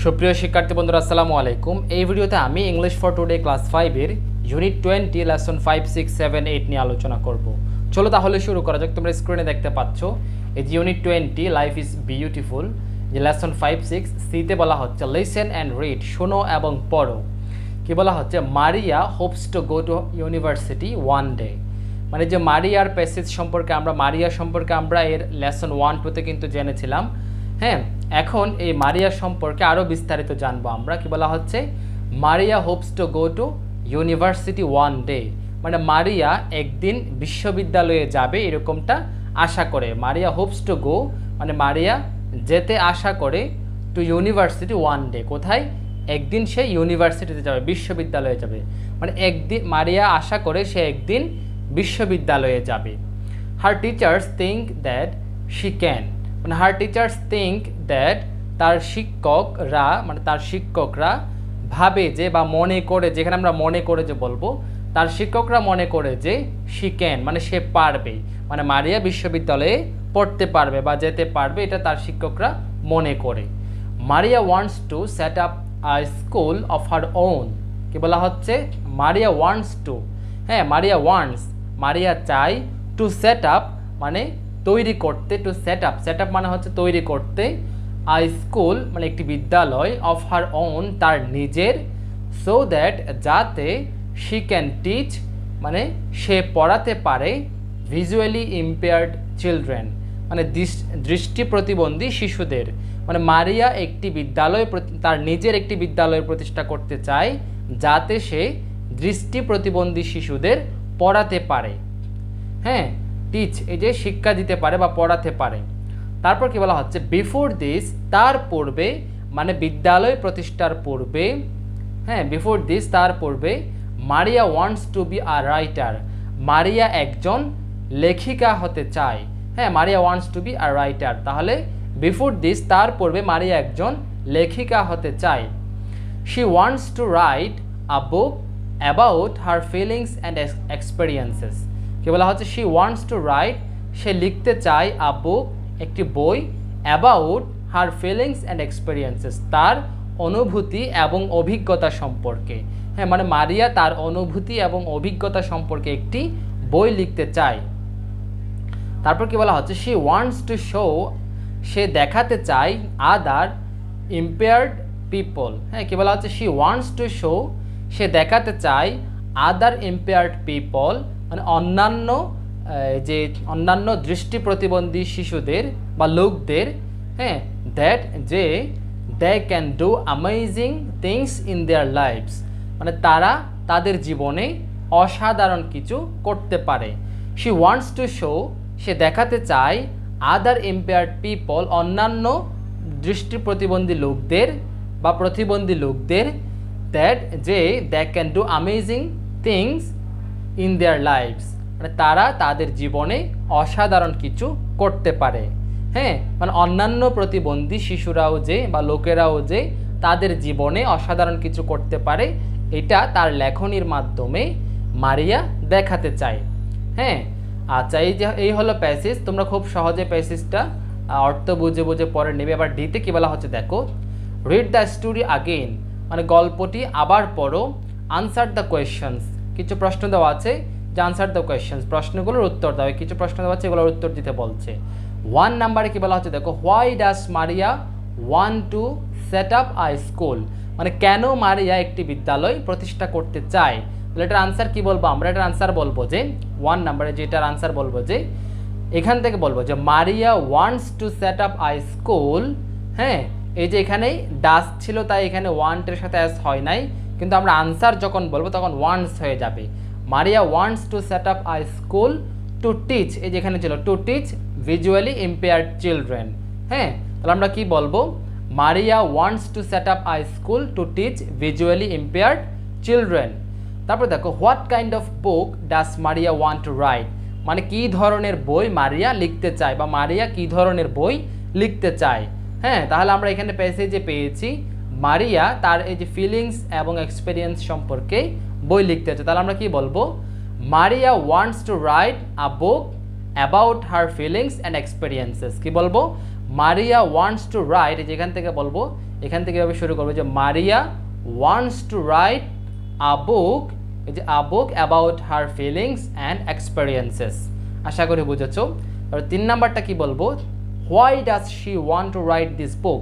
সুপ্রিয় শিক্ষার্থী বন্ধুরা আসসালামু আলাইকুম। এই ভিডিওতে আমি ইংলিশ ফর টুডে ক্লাস 5 এর ইউনিট 20 লেসন 5 6 7 8 নিয়ে আলোচনা করব। চলো তাহলে শুরু করা যাক। তোমরা স্ক্রিনে দেখতে পাচ্ছ এই যে ইউনিট 20 লাইফ ইজ বিউটিফুল, যে লেসন 5 6 সিতে বলা হচ্ছে লিসেন অ্যান্ড রিড, শোনো এবং পড়ো। কি বলা হচ্ছে? মারিয়া Hopes to go to university one day. মানে যে মারিয়ার প্যাসেজ সম্পর্কে আমরা এর লেসন 1 2তে কিন্তু জেনেছিলাম। হ্যাঁ, এখন এই মারিয়া সম্পর্কে আরও বিস্তারিত জানবো আমরা। কি বলা হচ্ছে? মারিয়া Hopes to go to university one day, মানে মারিয়া একদিন বিশ্ববিদ্যালয়ে যাবে এরকমটা আশা করে। মারিয়া হোপস টু গো মানে মারিয়া যেতে আশা করে টু ইউনিভার্সিটি ওয়ান ডে। কোথায়? একদিন সে ইউনিভার্সিটিতে যাবে, বিশ্ববিদ্যালয়ে যাবে। মানে একদিন মারিয়া আশা করে সে একদিন বিশ্ববিদ্যালয়ে যাবে। Her teachers think that she can, মানে হার টিচার্স থিঙ্ক দ্যাট তার শিক্ষকরা ভাবে যে বা মনে করে, যেখানে আমরা মনে করে যে বলবো, তার শিক্ষকরা মনে করে যে শি ক্যান মানে সে পারবে, মানে মারিয়া বিশ্ববিদ্যালয়ে পড়তে পারবে বা যেতে পারবে, এটা তার শিক্ষকরা মনে করে। মারিয়া wants two set up a school of her own. কি বলা হচ্ছে? মারিয়া ওয়ান্টস টু, হ্যাঁ মারিয়া চাই, টু সেট আপ মানে তৈরি করতে, টু সেট আপ মানে হচ্ছে তৈরি করতে, আই স্কুল মানে একটি বিদ্যালয়, অফ হার ওন তার নিজের, সো দ্যাট যাতে শি ক্যান টিচ মানে সে পড়াতে পারে, ভিজুয়ালি ইম্পেয়ার্ড চিলড্রেন মানে দৃষ্টি প্রতিবন্ধী শিশুদের। মানে মারিয়া একটি বিদ্যালয়, তার নিজের একটি বিদ্যালয় প্রতিষ্ঠা করতে চায় যাতে সে দৃষ্টি প্রতিবন্ধী শিশুদের পড়াতে পারে। হ্যাঁ, টিচ এই যে শিক্ষা দিতে পারে বা পড়াতে পারে। তারপর কি বলা হচ্ছে? বিফোর দিস তার পূর্বে, মানে বিদ্যালয় প্রতিষ্ঠার পূর্বে, হ্যাঁ বিফোর দিস তার পূর্বে, মারিয়া wants two be a writer, মারিয়া একজন লেখিকা হতে চায়। হ্যাঁ, মারিয়া wants two be a writer, তাহলে বিফোর দিস তার পূর্বে মারিয়া একজন লেখিকা হতে চায়। She wants to write a book about her feelings and experiences. কি বলা হচ্ছে? শি ওয়ান্টস টু রাইট সে লিখতে চায়, আ বুক একটি বই, about her feelings and experiences তার অনুভূতি এবং অভিজ্ঞতা সম্পর্কে। হ্যাঁ, মানে মারিয়া তার অনুভূতি এবং অভিজ্ঞতা সম্পর্কে একটি বই লিখতে চায়। তারপর কি বলা হচ্ছে? শি ওয়ান্টস টু শো সে দেখাতে চায়, আদার ইম্পেয়ার্ড পিপল। হ্যাঁ, কি বলা হচ্ছে? শি ওয়ান্টস টু শো সে দেখাতে চায়, আদার ইম্পেয়ার্ড পিপল মানে অন্যান্য দৃষ্টি প্রতিবন্ধী শিশুদের বা লোকদের, হ্যাঁ, দ্যাট যে they can do amazing things in their lifes মানে তারা তাদের জীবনে অসাধারণ কিছু করতে পারে। শি ওয়ান্টস টু শো সে দেখাতে চায়, আদার ইম্পেয়ার্ড পিপল অন্যান্য দৃষ্টি প্রতিবন্ধী লোকদের বা প্রতিবন্ধী লোকদের, দ্যাট যে they can do amazing things in their lifes মানে তারা তাদের জীবনে অসাধারণ কিছু করতে পারে। হ্যাঁ, মানে অন্যান্য প্রতিবন্ধী শিশুরাও যে বা লোকেরাও যে তাদের জীবনে অসাধারণ কিছু করতে পারে, এটা তার লেখনীর মাধ্যমে মারিয়া দেখাতে চায়। হ্যাঁ, আচ্ছা, এই হলো প্যাসেজ। তোমরা খুব সহজে প্যাসেজটা অর্থ বুঝে বুঝে পরে নেবে। এবার ডিতে কি বলা হচ্ছে দেখো, রিড দ্য স্টোরি আগেইন মানে গল্পটি আবার পড়ো, আনসার দ্য কোয়েশ্চেন্স কিছু প্রশ্ন দেওয়া আছে, যে আনসার দ্য কোয়েশ্চেন্স প্রশ্নগুলোর উত্তর দাও। কিছু প্রশ্ন দেওয়া আছে, এগুলোর উত্তর দিতে বলছে। 1 নাম্বারে কি বলা হচ্ছে দেখো, why does Maria want to set up a school মানে কেন মারিয়া একটি বিদ্যালয় প্রতিষ্ঠা করতে চায়। তাহলে এটার আনসার কি বলবো আমরা? এটার আনসার বলবো যে 1 নাম্বারে যেটার আনসার বলবো যে এখান থেকে বলবো যে Maria wants two set up আ স্কুল। হ্যাঁ, এই যে এখানে ডাস ছিল তাই এখানে ওয়ান্টের সাথে অ্যাস হয় নাই, কিন্তু আমরা আনসার যখন বলবো তখন ওয়ান্টস হয়ে যাবে। মারিয়া wants two set up a school to teach, এই যেখানে ছিল to teach visually impaired children. হ্যাঁ, তাহলে আমরা কি বলবো? মারিয়া wants two set up a school to teach visually impaired children. তারপর দেখো, what kind of book does Maria want to right মানে কী ধরনের বই মারিয়া লিখতে চায় বা মারিয়া কী ধরনের বই লিখতে চায়। হ্যাঁ, তাহলে আমরা এখানে প্যাসেজে পেয়েছি মারিয়া তার এই যে ফিলিংস এবং এক্সপেরিয়েন্স সম্পর্কে বই লিখতে চায়। তাহলে আমরা কি বলবো? মারিয়া wants to write a book about her feelings and experiences. কি বলবো? মারিয়া ওয়ান্টস টু রাইট, যেখান থেকে বলবো এখান থেকে এভাবে শুরু করবো যে Maria wants to write a book, এই যে a book about her feelings and experiences. আশা করি বুঝেছো। আর 3 নাম্বারটা কি বলবো, why does she want to write this book,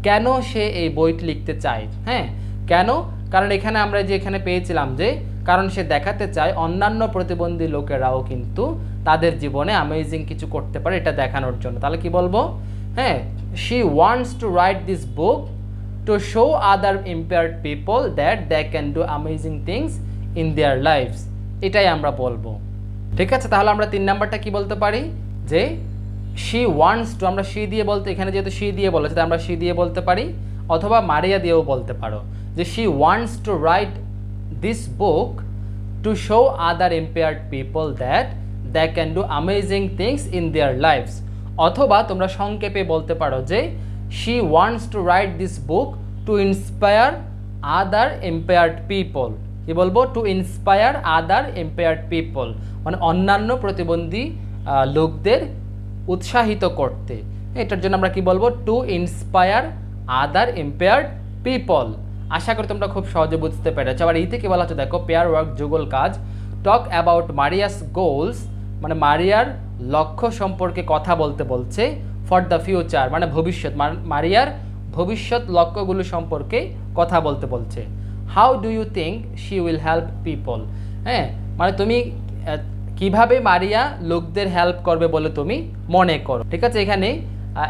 কেন সে এই বইটি লিখতে চায়। হ্যাঁ, কেন? কারণ এখানে আমরা যে এখানে পেয়েছিলাম যে কারণ সে দেখাতে চায় অন্যান্য প্রতিবন্ধী লোকেরাও কিন্তু তাদের জীবনে অ্যামেজিং কিছু করতে পারে, এটা দেখানোর জন্য। তাহলে কি বলবো, হ্যাঁ, she wants to write this book to show other impaired people that they can do amazing things in their lifes, এটাই আমরা বলবো। ঠিক আছে, তাহলে আমরা 3 নাম্বারটা কি বলতে পারি যে শি ওয়ান্টস টু, আমরা শি দিয়ে বলতে, এখানে যেহেতু শি দিয়ে বলেছে তাই আমরা শি দিয়ে বলতে পারি, অথবা মারিয়া দিয়েও বলতে পারো যে she wants to write this book to show other impaired people that they can do amazing things in their lifes, অথবা তোমরা সংক্ষেপে বলতে পারো যে she wants to write this book to inspire other impaired people. কি বলবো, to inspire other impaired people, মানে অন্যান্য প্রতিবন্ধী লোকদের উৎসাহিত করতে। এটার জন্য আমরা কি বলবো, to inspire other impaired people. আশা করি তোমরা খুব সহজে বুঝতে পেরেছো। আবার এই থেকে বলা হচ্ছে, দেখো পেয়ার ওয়ার্ক, যুগল কাজ, টক অ্যাবাউট মারিয়াস গোলস, মানে মারিয়ার লক্ষ্য সম্পর্কে কথা বলতে বলছে, ফর দ্য ফিউচার মানে ভবিষ্যৎ, মারিয়ার ভবিষ্যৎ লক্ষ্যগুলো সম্পর্কে কথা বলতে বলছে। How do you think she will help people, হ্যাঁ, মানে তুমি কিভাবে মারিয়া লোকদের হেল্প করবে বলে তুমি মনে করো। ঠিক আছে, এখানে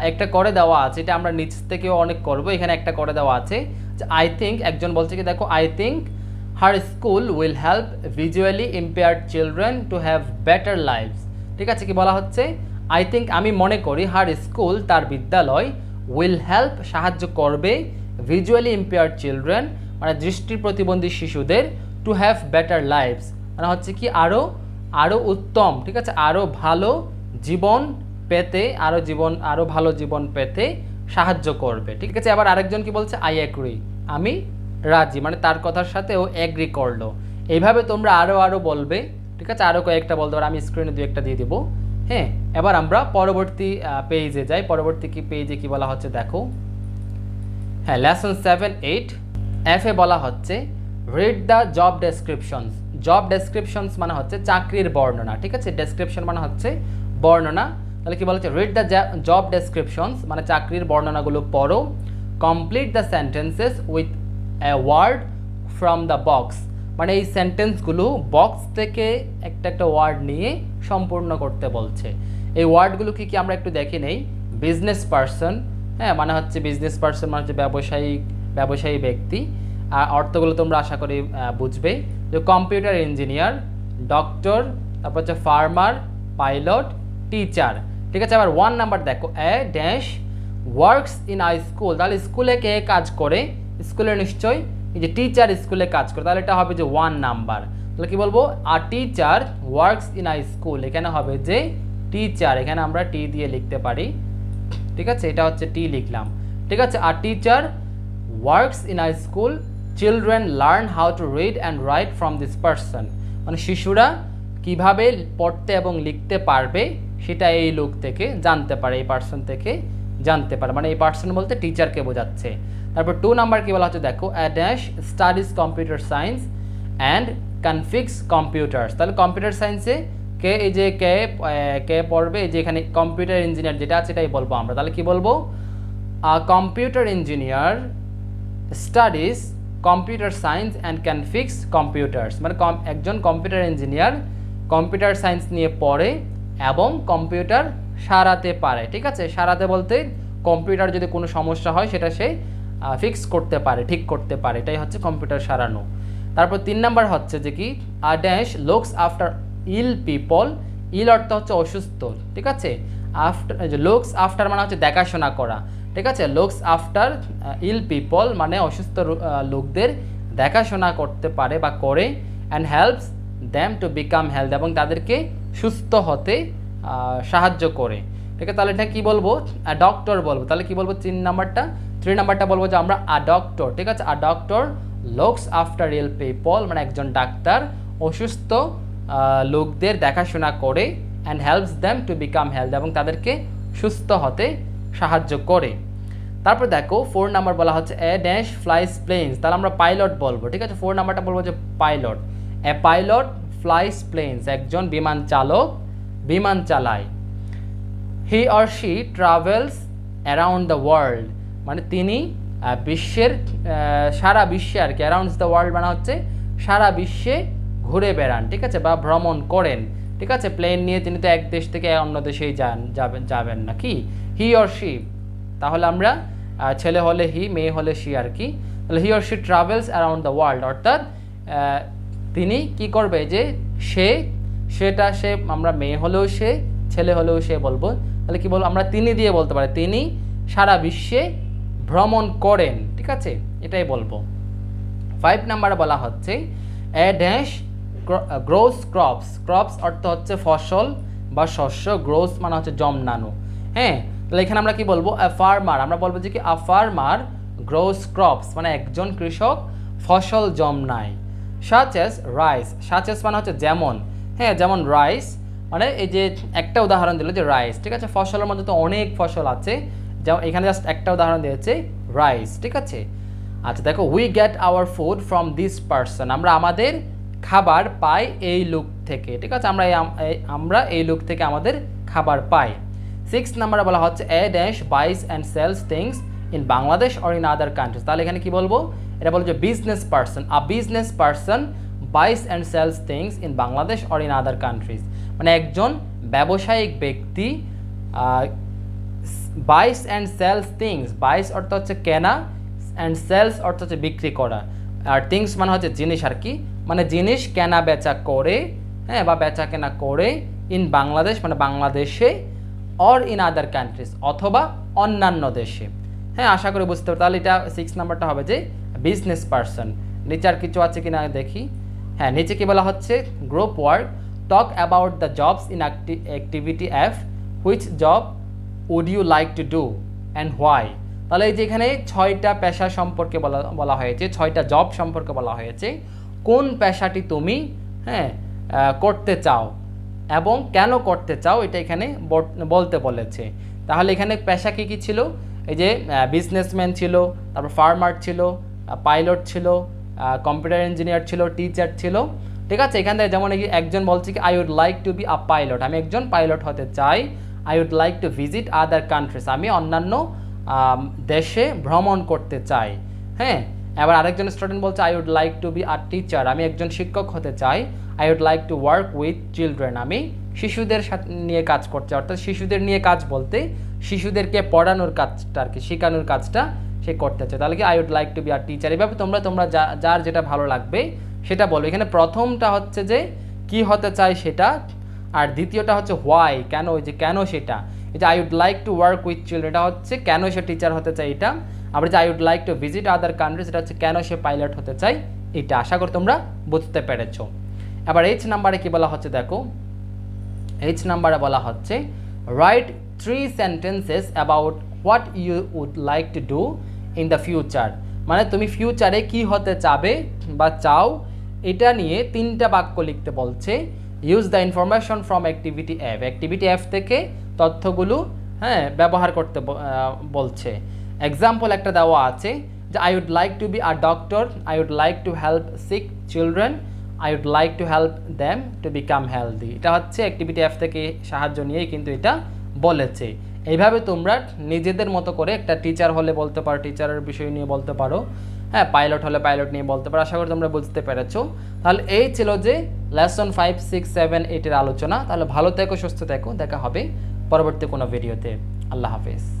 একটা করে দেওয়া আছে, এটা আমরা নিচ থেকেও অনেক করব, এখানে একটা করে দেওয়া আছে যে আই থিঙ্ক, একজন বলছে কি দেখো, I think her school will help visually impaired children to have better lifes. ঠিক আছে, কি বলা হচ্ছে, আই থিঙ্ক আমি মনে করি, হার স্কুল তার বিদ্যালয়, উইল হেল্প সাহায্য করবে, ভিজুয়ালি ইম্পেয়ার্ড চিলড্রেন মানে দৃষ্টি প্রতিবন্ধী শিশুদের, টু হ্যাভ বেটার লাইফস মানে হচ্ছে কি আরও উত্তম, ঠিক আছে, আরও ভালো জীবন পেতে, আরও ভালো জীবন পেতে সাহায্য করবে। ঠিক আছে, আবার আরেকজন কি বলছে, আই এগ্রি, আমি রাজি, মানে তার কথার সাথে ও এগ্রি করলো। এইভাবে তোমরা আরও বলবে। ঠিক আছে, আরও কয়েকটা বলতে পারো, আমি স্ক্রিনে 2-1টা দিয়ে দিব। হ্যাঁ, এবার আমরা পরবর্তী পেজে যাই। পরবর্তী কি পেজে কি বলা হচ্ছে দেখো, হ্যাঁ, লেসন 7-8 এফে বলা হচ্ছে read the job descriptions. Job descriptions মানে হচ্ছে চাকরির বর্ণনা। ঠিক আছে, ডেসক্রিপশন মানে হচ্ছে বর্ণনা। তাহলে কি বলছে, রিড দ্য জব ডেসক্রিপশনস মানে চাকরির বর্ণনাগুলো পড়ো, complete the sentences with a word from the box মানে এই সেন্টেন্সগুলো বক্স থেকে একটা ওয়ার্ড নিয়ে সম্পূর্ণ করতে বলছে। এই ওয়ার্ডগুলো কি আমরা একটু দেখে নেই। বিজনেস পার্সন, হ্যাঁ, মানে হচ্ছে বিজনেস পার্সন মানে হচ্ছে ব্যবসায়ী ব্যক্তি। আর অর্থগুলো তোমরা আশা করি বুঝবে, যে কম্পিউটার ইঞ্জিনিয়ার, ডক্টর, তারপর হচ্ছে ফার্মার, পাইলট, টিচার। ঠিক আছে, আবার 1 নাম্বার দেখো, a dash works in a school. তাহলে স্কুলে কে কাজ করে, স্কুলে নিশ্চয়ই এই যে টিচার স্কুলে কাজ করে, তাহলে এটা হবে যে 1 নাম্বার। তাহলে কি বলবো, আ teacher works in a school, এখানে হবে যে টিচার, এখানে আমরা টি দিয়ে লিখতে পারি। ঠিক আছে, এটা হচ্ছে টি লিখলাম। ঠিক আছে, আ teacher works in a school, children learn how to read and right from this person মানে শিশুরা কিভাবে পড়তে এবং লিখতে পারবে সেটা এই লোক থেকে জানতে পারে, এই পার্সন থেকে জানতে পারে, মানে এই পার্সন বলতে টিচারকে বোঝাচ্ছে। তারপর 2 নাম্বার কি বলা হচ্ছে দেখো, a dash studies computer science and কনফিক্স computers. তাহলে কম্পিউটার সায়েন্সে কে, এই যে কে পড়বে, এই যে এখানে কম্পিউটার ইঞ্জিনিয়ার যেটা আছে এটাই বলবো আমরা। তাহলে কি বলবো, a computer engineer studies computer science and can fix computers মানে একজন কম্পিউটার ইঞ্জিনিয়ার কম্পিউটার সায়েন্স নিয়ে পড়ে এবং কম্পিউটার সারাতে পারে। ঠিক আছে, সারাতে বলতে কম্পিউটার যদি কোনো সমস্যা হয় সেটা সে ফিক্স করতে পারে, ঠিক করতে পারে, এটাই হচ্ছে কম্পিউটার সারানো। তারপর 3 নাম্বার হচ্ছে যে কি, a dash looks after ill people. Ill অর্থ হচ্ছে অসুস্থ। ঠিক আছে, আফটার লুকস আফটার মানে হচ্ছে দেখাশোনা করা। ঠিক আছে, লুকস আফটার ইল পিপল মানে অসুস্থ লোকদের দেখাশোনা করতে পারে বা করে, and helps them to become health এবং তাদেরকে সুস্থ হতে সাহায্য করে। ঠিক আছে, তাহলে এটা কি বলবো, ডক্টর বলবো। তাহলে কি বলবো 3 নাম্বারটা বলবো যে আমরা আ ডক্টর। ঠিক আছে, a doctor looks after ill people মানে একজন ডাক্তার অসুস্থ লোকদের দেখাশোনা করে, and helps them to become health এবং তাদেরকে সুস্থ হতে সাহায্য করে। তারপর দেখো 4 নাম্বার বলা হচ্ছে এ ড্যাশ ফ্লাইস প্লেনস, তাহলে আমরা পাইলট বলবো, ঠিক আছে। 4 নাম্বারটা বলবো যে pilot, a pilot flies planes, একজন বিমান চালক বিমান চালায়। He or she travels around the world, মানে তিনি বিশ্বের সারা বিশ্বে আর কি, অ্যারাউন্ড দ্য ওয়ার্ল্ড মানে হচ্ছে সারা বিশ্বে ঘুরে বেড়ান, ঠিক আছে, বা ভ্রমণ করেন, ঠিক আছে। প্লেন নিয়ে তিনি তো এক দেশ থেকে অন্য দেশেই যাবেন না কি, হি অর শি, তাহলে আমরা ছেলে হলে হি, মেয়ে হলে শি আর কি। তাহলে he or she travels around the world, অর্থাৎ তিনি কি করবে, যে সেটা সে, আমরা মেয়ে হলেও সে, ছেলে হলেও সে বলবো, তাহলে কি বলবো আমরা, তিনি দিয়ে বলতে পারি, তিনি সারা বিশ্বে ভ্রমণ করেন, ঠিক আছে, এটাই বলবো। 5 নাম্বারে বলা হচ্ছে a dash gross crops, crops অর্থ হচ্ছে ফসল বা শস্য, গ্রোস মানে হচ্ছে জন্মানো, হ্যাঁ। তাহলে এখানে আমরা কি বলবো, আ ফার্মার, আমরা বলবো যে কি আ ফার্মার গ্রোস ক্রপস, মানে একজন কৃষক ফসল জন্মায়। Such as rice, such as মানে হচ্ছে যেমন, হ্যাঁ, যেমন রাইস মানে এই যে একটা উদাহরণ দিল যে রাইস, ঠিক আছে। ফসলের মধ্যে তো অনেক ফসল আছে, যেমন এখানে জাস্ট একটা উদাহরণ দিয়েছে রাইস, ঠিক আছে। আচ্ছা দেখো, we get our food from this person, আমরা আমাদের খাবার পাই এই লোক থেকে, ঠিক আছে, আমরা এই লোক থেকে আমাদের খাবার পাই। 6 নাম্বারে বলা হচ্ছে a dash buys and sells things in Bangladesh or in other countries, তাহলে এখানে কি বলবো, এটা বলবো যে business person, a business person buys and sells things in Bangladesh or in other countries, মানে একজন ব্যবসায়িক ব্যক্তি buys and sells things, buys অর্থ হচ্ছে কেনা, অ্যান্ড সেলস অর্থ হচ্ছে বিক্রি করা, আর থিংস মানে হচ্ছে জিনিস আর কি, মানে জিনিস কেনা বেচা করে, হ্যাঁ, বা বেচা কেনা করে, ইন বাংলাদেশ মানে বাংলাদেশে, অর ইন আদার কান্ট্রিজ অথবা অন্যান্য দেশে, হ্যাঁ, আশা করি বুঝতে পারো। তাহলে এটা 6 নাম্বারটা হবে যে বিজনেস পারসন। নিচে আর কিছু আছে কিনা দেখি, হ্যাঁ, নিচে কি বলা হচ্ছে group work, talk about the jobs in activity F, which job would you like to do and why, তাহলে এই যে এখানে 6টা পেশা সম্পর্কে বলা হয়েছে, 6টা জব সম্পর্কে বলা হয়েছে, কোন পেশাটি তুমি, হ্যাঁ, করতে চাও এবং কেন করতে চাও, এটা এখানে বলতে বলেছে। তাহলে এখানে পেশা কী কী ছিল, এই যে বিজনেসম্যান ছিল, তারপর ফার্মার ছিল, পাইলট ছিল, কম্পিউটার ইঞ্জিনিয়ার ছিল, টিচার ছিল, ঠিক আছে। এখান থেকে যেমন একজন বলছে কি I would like to be a pilot, আমি একজন পাইলট হতে চাই। I would like to visit other countries, আমি অন্যান্য দেশে ভ্রমণ করতে চাই, হ্যাঁ। এবার আরেকজন স্টুডেন্ট বলছে I would like to be a teacher, আমি একজন শিক্ষক হতে চাই। I would like to work with children, আমি শিশুদের সাথে নিয়ে কাজ করতে, অর্থাৎ শিশুদের নিয়ে কাজ বলতে শিশুদেরকে পড়ানোর কাজটা আর কি, শেখানোর কাজটা সে করতে চায়। তাহলে কি I would like to be a teacher, এভাবে তোমরা যার যেটা ভালো লাগবে সেটা বলো। এখানে প্রথমটা হচ্ছে যে কি হতে চাই সেটা, আর দ্বিতীয়টা হচ্ছে হোয়াই, কেন, ওই যে কেন সেটা, এই যে I would like to work with children এটা হচ্ছে কেন সে টিচার হতে চায় এটা, আবার যে I would like to visit other countries এটা হচ্ছে কেন সে পাইলট হতে চায় এটা। আশা করি তোমরা বুঝতে পেরেছো। এবার এইচ নাম্বারে কি বলা হচ্ছে দেখো, এইচ নাম্বারে বলা হচ্ছে write 3 sentences about what you would like to do in the future, মানে তুমি ফিউচারে কি হতে চাবে বা চাও এটা নিয়ে 3টা বাক্য লিখতে বলছে। Use the information from activity app, activity app থেকে তথ্যগুলো, হ্যাঁ, ব্যবহার করতে বলছে। এক্সাম্পল একটা দেওয়া আছে যে I would like to be a doctor, I would like to help sick children, I would like to help them to become healthy, এটা হচ্ছে অ্যাক্টিভিটি অ্যাপ থেকে সাহায্য নিয়েই কিন্তু এটা বলেছে। এইভাবে তোমরা নিজেদের মতো করে একটা টিচার হলে বলতে পারো, টিচারের বিষয় নিয়ে বলতে পারো, হ্যাঁ, পাইলট হলে পাইলট নিয়ে বলতে পারো। আশা করি তোমরা বুঝতে পেরেছো। তাহলে এই ছিল যে লেসন 5, 6, 7, 8 এর আলোচনা। তাহলে ভালো থেকো, সুস্থ থেকো, দেখা হবে পরবর্তী কোনো ভিডিওতে। আল্লাহ হাফেজ।